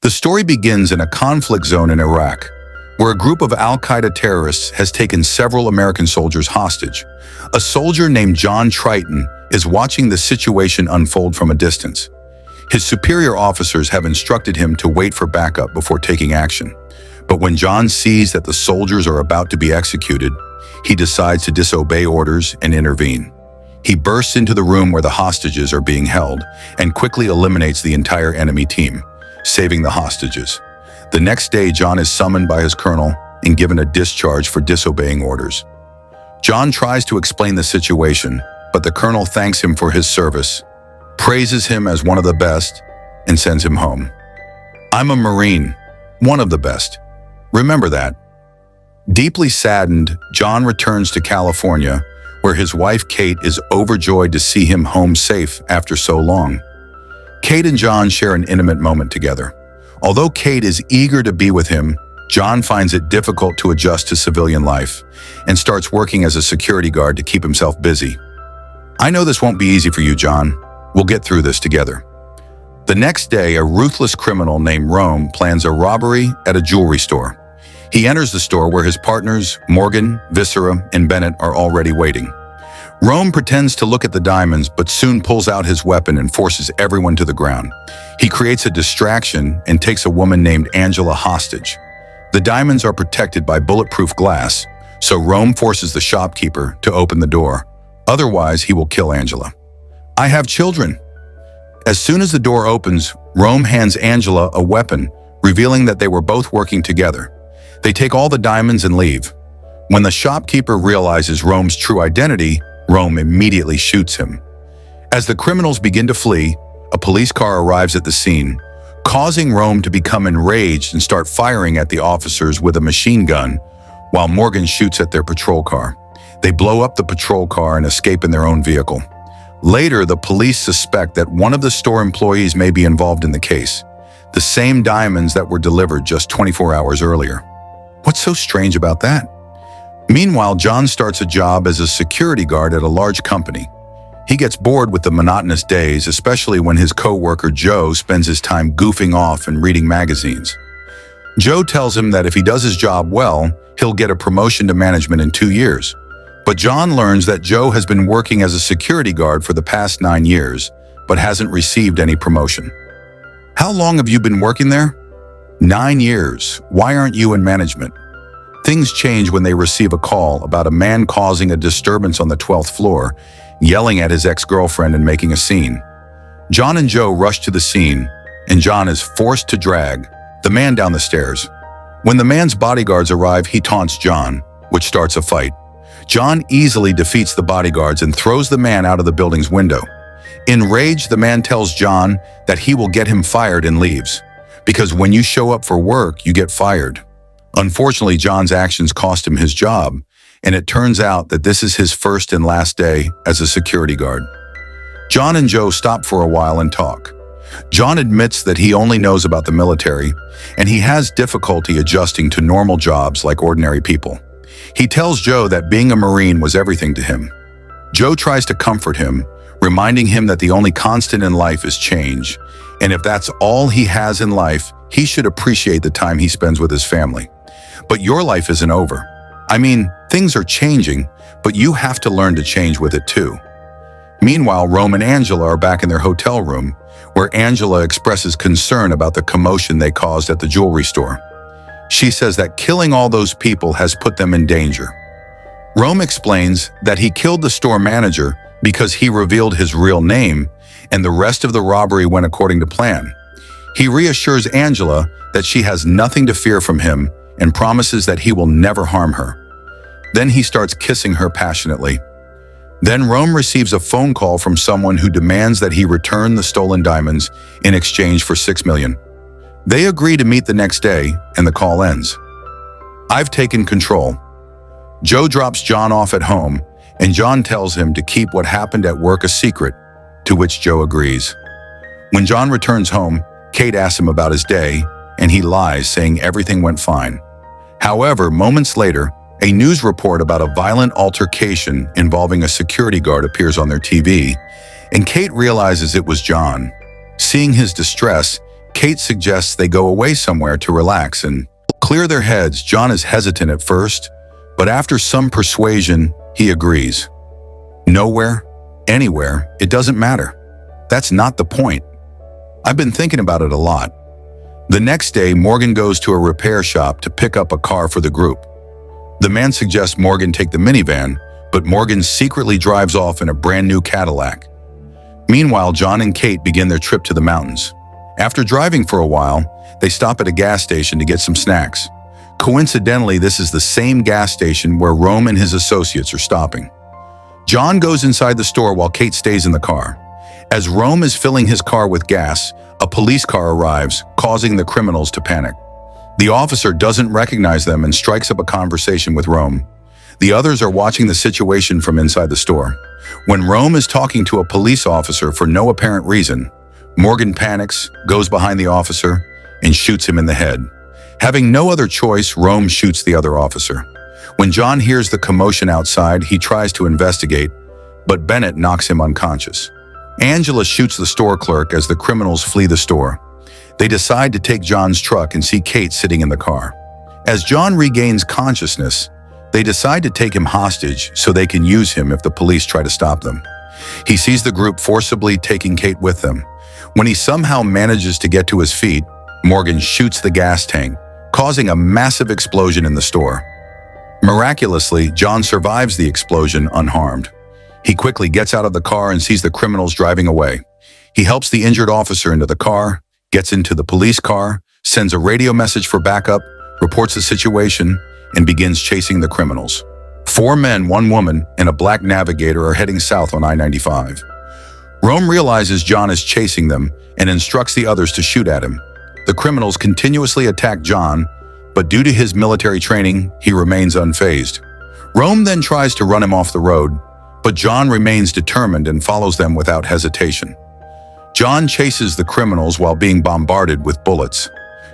The story begins in a conflict zone in Iraq, where a group of al-Qaeda terrorists has taken several American soldiers hostage. A soldier named John Triton is watching the situation unfold from a distance. His superior officers have instructed him to wait for backup before taking action. But when John sees that the soldiers are about to be executed, he decides to disobey orders and intervene. He bursts into the room where the hostages are being held and quickly eliminates the entire enemy team, saving the hostages. The next day, John is summoned by his colonel and given a discharge for disobeying orders. John tries to explain the situation, but the colonel thanks him for his service, praises him as one of the best, and sends him home. I'm a Marine, one of the best. Remember that. Deeply saddened, John returns to California, where his wife Kate is overjoyed to see him home safe after so long. Kate and John share an intimate moment together. Although Kate is eager to be with him, John finds it difficult to adjust to civilian life and starts working as a security guard to keep himself busy. I know this won't be easy for you, John. We'll get through this together. The next day, a ruthless criminal named Rome plans a robbery at a jewelry store. He enters the store where his partners, Morgan, Viscera, and Bennett, are already waiting. Rome pretends to look at the diamonds, but soon pulls out his weapon and forces everyone to the ground. He creates a distraction and takes a woman named Angela hostage. The diamonds are protected by bulletproof glass, so Rome forces the shopkeeper to open the door. Otherwise, he will kill Angela. I have children. As soon as the door opens, Rome hands Angela a weapon, revealing that they were both working together. They take all the diamonds and leave. When the shopkeeper realizes Rome's true identity, Rome immediately shoots him. As the criminals begin to flee, a police car arrives at the scene, causing Rome to become enraged and start firing at the officers with a machine gun, while Morgan shoots at their patrol car. They blow up the patrol car and escape in their own vehicle. Later, the police suspect that one of the store employees may be involved in the case, the same diamonds that were delivered just 24 hours earlier. What's so strange about that? Meanwhile, John starts a job as a security guard at a large company. He gets bored with the monotonous days, especially when his co-worker Joe spends his time goofing off and reading magazines. Joe tells him that if he does his job well, he'll get a promotion to management in 2 years. But John learns that Joe has been working as a security guard for the past 9 years, but hasn't received any promotion. How long have you been working there? 9 years. Why aren't you in management? Things change when they receive a call about a man causing a disturbance on the 12th floor, yelling at his ex-girlfriend and making a scene. John and Joe rush to the scene, and John is forced to drag the man down the stairs. When the man's bodyguards arrive, he taunts John, which starts a fight. John easily defeats the bodyguards and throws the man out of the building's window. Enraged, the man tells John that he will get him fired and leaves, because when you show up for work, you get fired. Unfortunately, John's actions cost him his job, and it turns out that this is his first and last day as a security guard. John and Joe stop for a while and talk. John admits that he only knows about the military, and he has difficulty adjusting to normal jobs like ordinary people. He tells Joe that being a Marine was everything to him. Joe tries to comfort him, reminding him that the only constant in life is change, and if that's all he has in life, he should appreciate the time he spends with his family. But your life isn't over. I mean, things are changing, but you have to learn to change with it too. Meanwhile, Rome and Angela are back in their hotel room, where Angela expresses concern about the commotion they caused at the jewelry store. She says that killing all those people has put them in danger. Rome explains that he killed the store manager because he revealed his real name, and the rest of the robbery went according to plan. He reassures Angela that she has nothing to fear from him and promises that he will never harm her. Then he starts kissing her passionately. Then Rome receives a phone call from someone who demands that he return the stolen diamonds in exchange for $6 million. They agree to meet the next day, and the call ends. I've taken control. Joe drops John off at home, and John tells him to keep what happened at work a secret, to which Joe agrees. When John returns home, Kate asks him about his day, and he lies, saying everything went fine. However, moments later, a news report about a violent altercation involving a security guard appears on their TV, and Kate realizes it was John. Seeing his distress, Kate suggests they go away somewhere to relax and clear their heads. John is hesitant at first, but after some persuasion, he agrees. Nowhere, anywhere, it doesn't matter. That's not the point. I've been thinking about it a lot. The next day, Morgan goes to a repair shop to pick up a car for the group. The man suggests Morgan take the minivan, but Morgan secretly drives off in a brand new Cadillac. Meanwhile, John and Kate begin their trip to the mountains. After driving for a while, they stop at a gas station to get some snacks. Coincidentally, this is the same gas station where Rome and his associates are stopping. John goes inside the store while Kate stays in the car. As Rome is filling his car with gas, a police car arrives, causing the criminals to panic. The officer doesn't recognize them and strikes up a conversation with Rome. The others are watching the situation from inside the store. When Rome is talking to a police officer for no apparent reason, Morgan panics, goes behind the officer, and shoots him in the head. Having no other choice, Rome shoots the other officer. When John hears the commotion outside, he tries to investigate, but Bennett knocks him unconscious. Angela shoots the store clerk as the criminals flee the store. They decide to take John's truck and see Kate sitting in the car. As John regains consciousness, they decide to take him hostage so they can use him if the police try to stop them. He sees the group forcibly taking Kate with them. When he somehow manages to get to his feet, Morgan shoots the gas tank, causing a massive explosion in the store. Miraculously, John survives the explosion unharmed. He quickly gets out of the car and sees the criminals driving away. He helps the injured officer into the car, gets into the police car, sends a radio message for backup, reports the situation, and begins chasing the criminals. 4 men, 1 woman, and a black Navigator are heading south on I-95. Rome realizes John is chasing them and instructs the others to shoot at him. The criminals continuously attack John, but due to his military training, he remains unfazed. Rome then tries to run him off the road, but John remains determined and follows them without hesitation. John chases the criminals while being bombarded with bullets.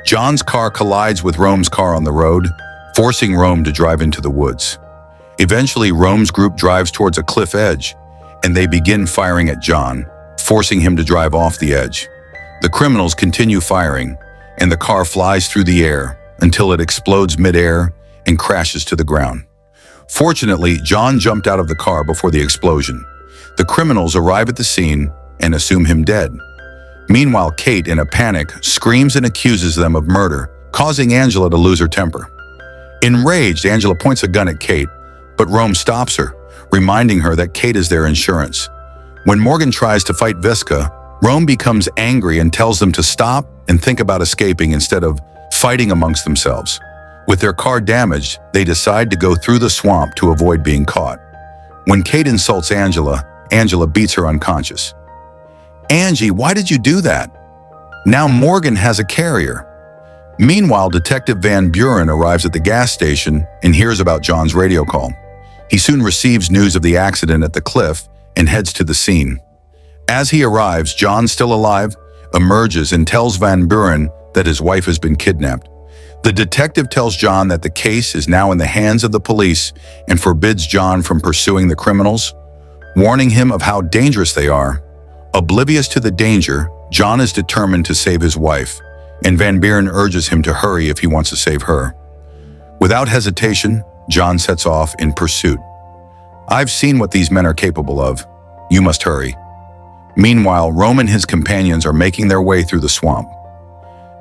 John's car collides with Rome's car on the road, forcing Rome to drive into the woods. Eventually, Rome's group drives towards a cliff edge, and they begin firing at John, forcing him to drive off the edge. The criminals continue firing, and the car flies through the air until it explodes midair and crashes to the ground. Fortunately, John jumped out of the car before the explosion. The criminals arrive at the scene and assume him dead. Meanwhile, Kate, in a panic, screams and accuses them of murder, causing Angela to lose her temper. Enraged, Angela points a gun at Kate, but Rome stops her, reminding her that Kate is their insurance. When Morgan tries to fight Visca, Rome becomes angry and tells them to stop and think about escaping instead of fighting amongst themselves. With their car damaged, they decide to go through the swamp to avoid being caught. When Kate insults Angela, Angela beats her unconscious. "Angie, why did you do that?" Now Morgan has a carrier. Meanwhile, Detective Van Buren arrives at the gas station and hears about John's radio call. He soon receives news of the accident at the cliff and heads to the scene. As he arrives, John, still alive, emerges and tells Van Buren that his wife has been kidnapped. The detective tells John that the case is now in the hands of the police and forbids John from pursuing the criminals, warning him of how dangerous they are. Oblivious to the danger, John is determined to save his wife, and Van Buren urges him to hurry if he wants to save her. Without hesitation, John sets off in pursuit. "I've seen what these men are capable of. You must hurry." Meanwhile, Rome and his companions are making their way through the swamp.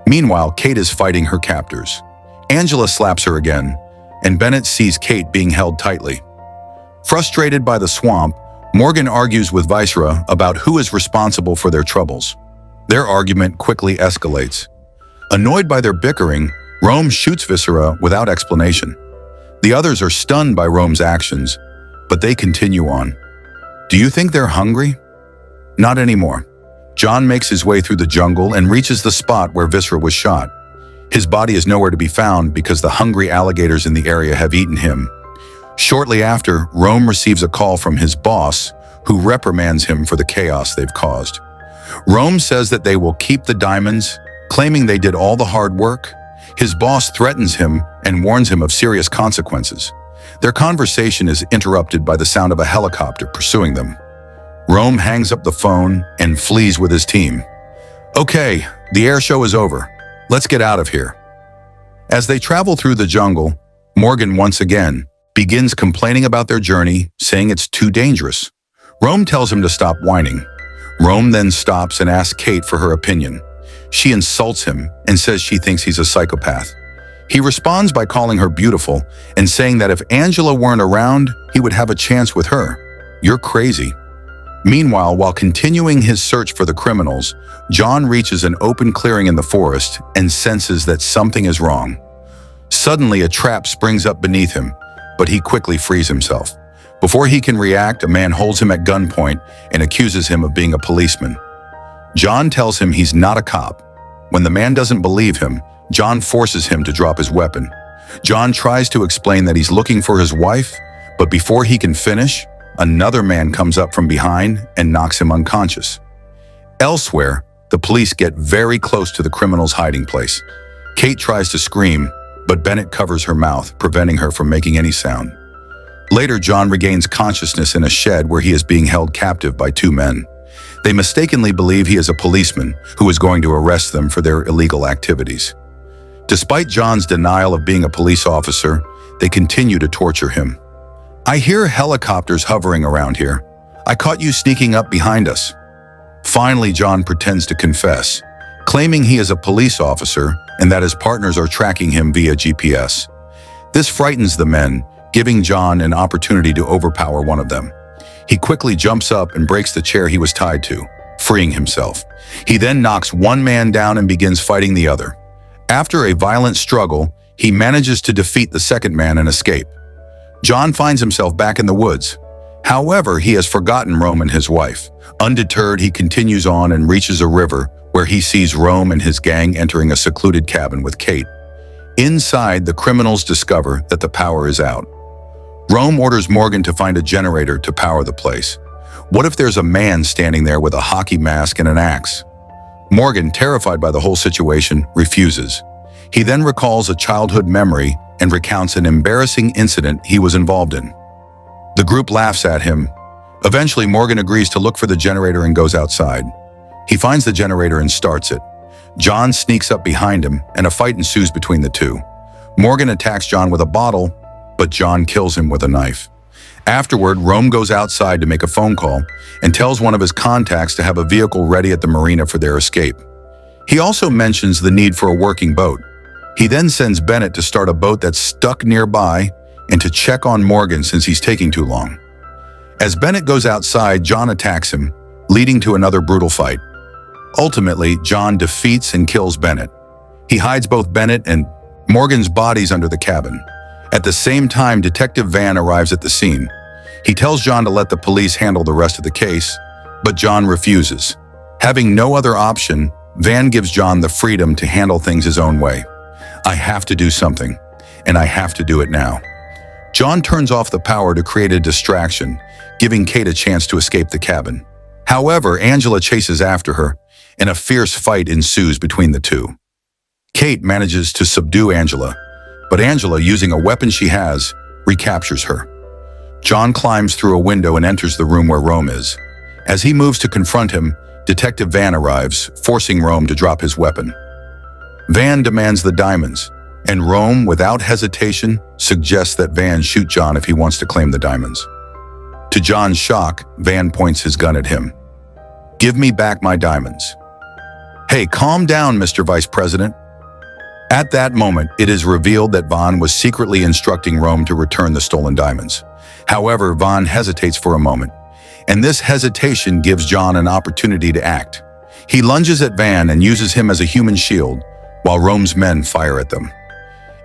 Meanwhile, Kate is fighting her captors. Angela slaps her again, and Bennett sees Kate being held tightly. Frustrated by the swamp, Morgan argues with Viscera about who is responsible for their troubles. Their argument quickly escalates. Annoyed by their bickering, Rome shoots Viscera without explanation. The others are stunned by Rome's actions, but they continue on. Do you think they're hungry? Not anymore. John makes his way through the jungle and reaches the spot where Viscera was shot. His body is nowhere to be found because the hungry alligators in the area have eaten him. Shortly after, Rome receives a call from his boss, who reprimands him for the chaos they've caused. Rome says that they will keep the diamonds, claiming they did all the hard work. His boss threatens him and warns him of serious consequences. Their conversation is interrupted by the sound of a helicopter pursuing them. Rome hangs up the phone and flees with his team. Okay, the air show is over. Let's get out of here. As they travel through the jungle, Morgan once again begins complaining about their journey, saying it's too dangerous. Rome tells him to stop whining. Rome then stops and asks Kate for her opinion. She insults him and says she thinks he's a psychopath. He responds by calling her beautiful and saying that if Angela weren't around, he would have a chance with her. You're crazy. Meanwhile, while continuing his search for the criminals, John reaches an open clearing in the forest and senses that something is wrong. Suddenly, a trap springs up beneath him, but he quickly frees himself. Before he can react, a man holds him at gunpoint and accuses him of being a policeman. John tells him he's not a cop. When the man doesn't believe him, John forces him to drop his weapon. John tries to explain that he's looking for his wife, but before he can finish, another man comes up from behind and knocks him unconscious. Elsewhere, the police get very close to the criminal's hiding place. Kate tries to scream, but Bennett covers her mouth, preventing her from making any sound. Later, John regains consciousness in a shed where he is being held captive by two men. They mistakenly believe he is a policeman who is going to arrest them for their illegal activities. Despite John's denial of being a police officer, they continue to torture him. I hear helicopters hovering around here. I caught you sneaking up behind us. Finally, John pretends to confess, claiming he is a police officer and that his partners are tracking him via GPS. This frightens the men, giving John an opportunity to overpower one of them. He quickly jumps up and breaks the chair he was tied to, freeing himself. He then knocks one man down and begins fighting the other. After a violent struggle, he manages to defeat the second man and escape. John finds himself back in the woods. However, he has forgotten Rome and his wife. Undeterred, he continues on and reaches a river where he sees Rome and his gang entering a secluded cabin with Kate. Inside, the criminals discover that the power is out. Rome orders Morgan to find a generator to power the place. What if there's a man standing there with a hockey mask and an axe? Morgan, terrified by the whole situation, refuses. He then recalls a childhood memory and recounts an embarrassing incident he was involved in. The group laughs at him. Eventually, Morgan agrees to look for the generator and goes outside. He finds the generator and starts it. John sneaks up behind him, and a fight ensues between the two. Morgan attacks John with a bottle, but John kills him with a knife. Afterward, Rome goes outside to make a phone call and tells one of his contacts to have a vehicle ready at the marina for their escape. He also mentions the need for a working boat. He then sends Bennett to start a boat that's stuck nearby and to check on Morgan since he's taking too long. As Bennett goes outside, John attacks him, leading to another brutal fight. Ultimately, John defeats and kills Bennett. He hides both Bennett and Morgan's bodies under the cabin. At the same time, Detective Van arrives at the scene. He tells John to let the police handle the rest of the case, but John refuses. Having no other option, Van gives John the freedom to handle things his own way. I have to do something, and I have to do it now. John turns off the power to create a distraction, giving Kate a chance to escape the cabin. However, Angela chases after her, and a fierce fight ensues between the two. Kate manages to subdue Angela, but Angela, using a weapon she has, recaptures her. John climbs through a window and enters the room where Rome is. As he moves to confront him, Detective Van arrives, forcing Rome to drop his weapon. Van demands the diamonds, and Rome, without hesitation, suggests that Van shoot John if he wants to claim the diamonds. To John's shock, Van points his gun at him. Give me back my diamonds. Hey, calm down, Mr. Vice President. At that moment, it is revealed that Van was secretly instructing Rome to return the stolen diamonds. However, Van hesitates for a moment, and this hesitation gives John an opportunity to act. He lunges at Van and uses him as a human shield, while Rome's men fire at them.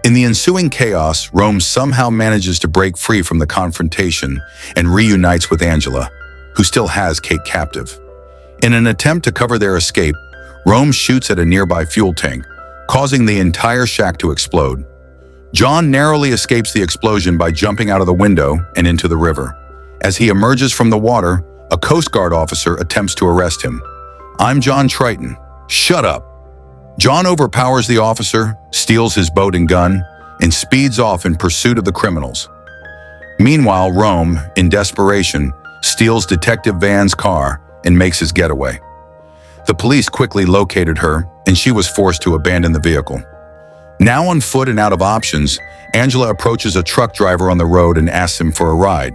In the ensuing chaos, Rome somehow manages to break free from the confrontation and reunites with Angela, who still has Kate captive. In an attempt to cover their escape, Rome shoots at a nearby fuel tank, causing the entire shack to explode. John narrowly escapes the explosion by jumping out of the window and into the river. As he emerges from the water, a Coast Guard officer attempts to arrest him. I'm John Triton. Shut up. John overpowers the officer, steals his boat and gun, and speeds off in pursuit of the criminals. Meanwhile, Rome, in desperation, steals Detective Van's car and makes his getaway. The police quickly located her, and she was forced to abandon the vehicle. Now on foot and out of options, Angela approaches a truck driver on the road and asks him for a ride.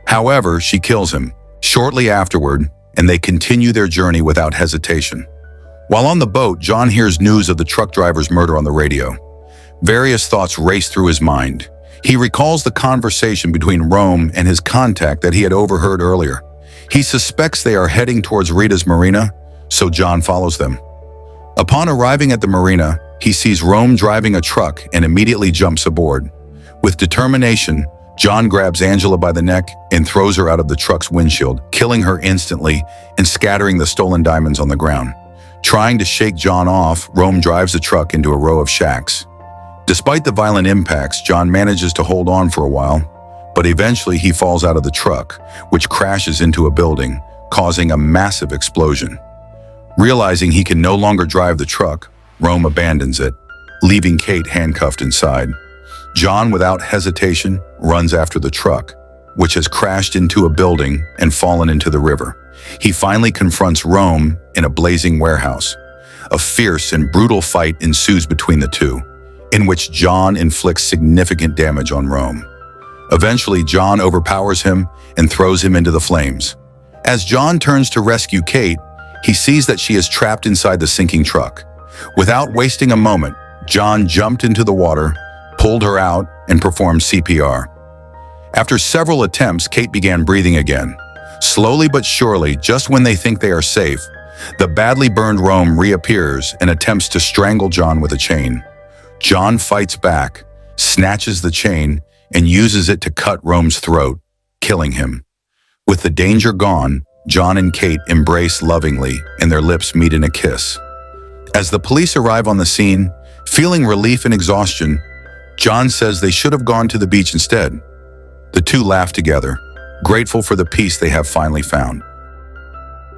However, she kills him shortly afterward, and they continue their journey without hesitation. While on the boat, John hears news of the truck driver's murder on the radio. Various thoughts race through his mind. He recalls the conversation between Rome and his contact that he had overheard earlier. He suspects they are heading towards Rita's marina, so John follows them. Upon arriving at the marina, he sees Rome driving a truck and immediately jumps aboard. With determination, John grabs Angela by the neck and throws her out of the truck's windshield, killing her instantly and scattering the stolen diamonds on the ground. Trying to shake John off, Rome drives the truck into a row of shacks. Despite the violent impacts, John manages to hold on for a while, but eventually he falls out of the truck, which crashes into a building, causing a massive explosion. Realizing he can no longer drive the truck, Rome abandons it, leaving Kate handcuffed inside. John, without hesitation, runs after the truck, which has crashed into a building and fallen into the river. He finally confronts Rome in a blazing warehouse. A fierce and brutal fight ensues between the two, in which John inflicts significant damage on Rome. Eventually, John overpowers him and throws him into the flames. As John turns to rescue Kate, he sees that she is trapped inside the sinking truck. Without wasting a moment, John jumped into the water, pulled her out, and performed CPR. After several attempts, Kate began breathing again. Slowly but surely, just when they think they are safe, the badly burned Rome reappears and attempts to strangle John with a chain. John fights back, snatches the chain, and uses it to cut Rome's throat, killing him. With the danger gone, John and Kate embrace lovingly, and their lips meet in a kiss. As the police arrive on the scene, feeling relief and exhaustion, John says they should have gone to the beach instead. The two laugh together, grateful for the peace they have finally found.